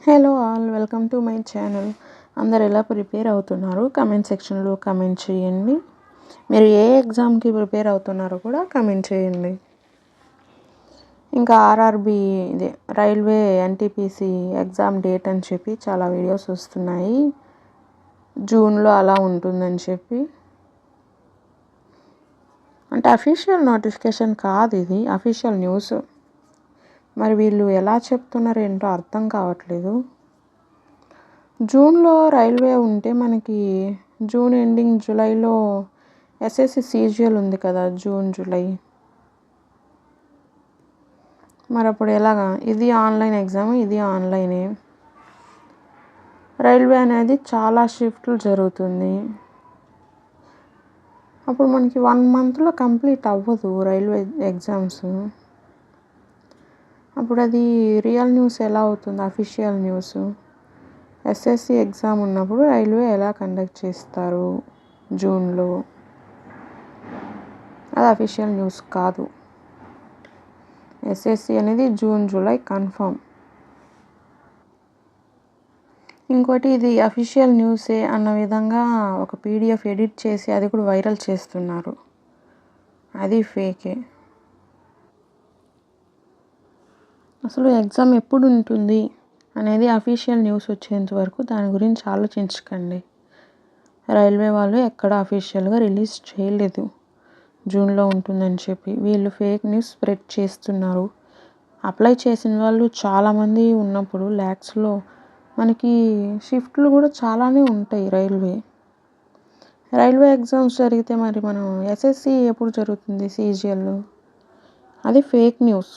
Hello all, welcome to my channel. అందరు ఎలా prepare అవుతున్నారు కమెంట్ సెక్షన్లో కమెంట్ చేయండి. మీరు ఏ ఎగ్జామ్కి ప్రిపేర్ అవుతున్నారో కూడా కమెంట్ చేయండి. ఇంకా ఆర్ఆర్బి ఇది రైల్వే ఎన్టీపీసీ ఎగ్జామ్ డేట్ అని చెప్పి చాలా వీడియోస్ వస్తున్నాయి. జూన్లో అలా ఉంటుందని చెప్పి, అంటే అఫీషియల్ నోటిఫికేషన్ కాదు, ఇది అఫీషియల్ న్యూస్. మరి వీళ్ళు ఎలా చెప్తున్నారు ఏంటో అర్థం కావట్లేదు. జూన్లో రైల్వే ఉంటే మనకి జూన్ ఎండింగ్ జూలైలో ఎస్ఎస్సి సీజీఎల్ ఉంది కదా, జూన్ జూలై. మరి అప్పుడు ఎలాగా? ఇది ఆన్లైన్ ఎగ్జామ్, ఇది ఆన్లైనే. రైల్వే అనేది చాలా షిఫ్ట్లు జరుగుతుంది. అప్పుడు మనకి 1 monthలో కంప్లీట్ అవ్వదు రైల్వే ఎగ్జామ్స్. అప్పుడు అది రియల్ న్యూస్ ఎలా అవుతుంది? Official news. ఎస్ఎస్సి ఎగ్జామ్ ఉన్నప్పుడు రైల్వే ఎలా కండక్ట్ చేస్తారు జూన్లో? అది అఫీషియల్ న్యూస్ కాదు. ఎస్ఎస్సి అనేది జూన్ జూలై కన్ఫర్మ్. ఇంకోటి, ఇది అఫీషియల్ న్యూసే అన్న విధంగా ఒక పీడిఎఫ్ ఎడిట్ చేసి అది కూడా వైరల్ చేస్తున్నారు. అది ఫేకే. అసలు ఎగ్జామ్ ఎప్పుడు ఉంటుంది అనేది అఫీషియల్ న్యూస్ వచ్చేంత వరకు దాని గురించి ఆలోచించకండి. రైల్వే వాళ్ళు ఎక్కడ అఫీషియల్గా రిలీజ్ చేయలేదు జూన్లో ఉంటుందని చెప్పి. వీళ్ళు ఫేక్ న్యూస్ స్ప్రెడ్ చేస్తున్నారు. అప్లై చేసిన వాళ్ళు చాలామంది ఉన్నప్పుడు ల్యాక్స్లో మనకి షిఫ్ట్లు కూడా చాలానే ఉంటాయి. రైల్వే ఎగ్జామ్స్ జరిగితే మరి మనం ఎస్ఎస్సి ఎప్పుడు జరుగుతుంది సీజీఎల్? అది ఫేక్ న్యూస్,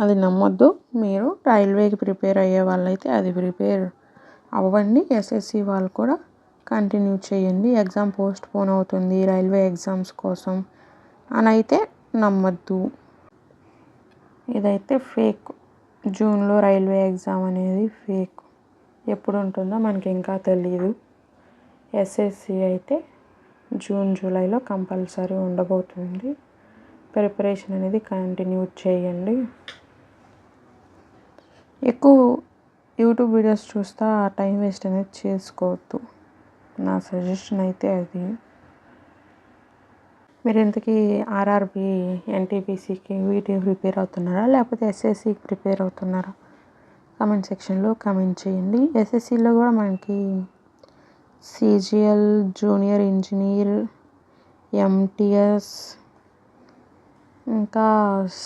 అది నమ్మొద్దు. మీరు రైల్వేకి ప్రిపేర్ అయ్యే వాళ్ళైతే అది ప్రిపేర్ అవ్వండి. ఎస్ఎస్సి వాళ్ళు కూడా కంటిన్యూ చేయండి. ఎగ్జామ్ పోస్ట్ పోన్ అవుతుంది రైల్వే ఎగ్జామ్స్ కోసం అని అయితే నమ్మద్దు. ఇదైతే ఫేక్. జూన్లో రైల్వే ఎగ్జామ్ అనేది ఫేక్. ఎప్పుడు ఉంటుందో మనకి ఇంకా తెలియదు. ఎస్ఎస్సి అయితే జూన్ జూలైలో కంపల్సరీ ఉండబోతుంది. ప్రిపరేషన్ అనేది కంటిన్యూ చేయండి. ఎక్కువ యూట్యూబ్ వీడియోస్ చూస్తా టైం వేస్ట్ అనేది చేసుకోవద్దు. నా సజెషన్ అయితే అది. మీరు ఇంతకీ ఆర్ఆర్బి ఎన్టీపీసీకి వీటికి ప్రిపేర్ అవుతున్నారా, లేకపోతే ఎస్ఎస్సికి ప్రిపేర్ అవుతున్నారా? కమెంట్ సెక్షన్లో కమెంట్ చేయండి. ఎస్ఎస్సిలో కూడా మనకి సీజీఎల్, జూనియర్ ఇంజనీర్, ఎంటీఎస్, ఇంకా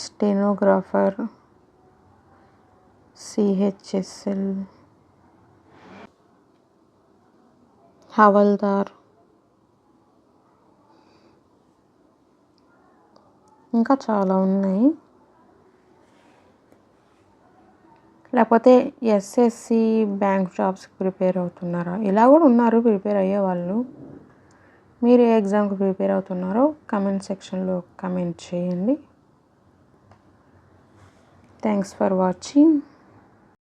స్టెనోగ్రాఫర్, సిహెచ్ఎస్ఎల్, హవల్దార్, ఇంకా చాలా ఉన్నాయి. లేకపోతే ఎస్ఎస్సి బ్యాంక్ జాబ్స్కి ప్రిపేర్ అవుతున్నారా? ఇలా కూడా ఉన్నారు ప్రిపేర్ అయ్యే వాళ్ళు. మీరు ఏ ఎగ్జామ్కి ప్రిపేర్ అవుతున్నారో కమెంట్ సెక్షన్లో కమెంట్ చేయండి. Thanks for watching.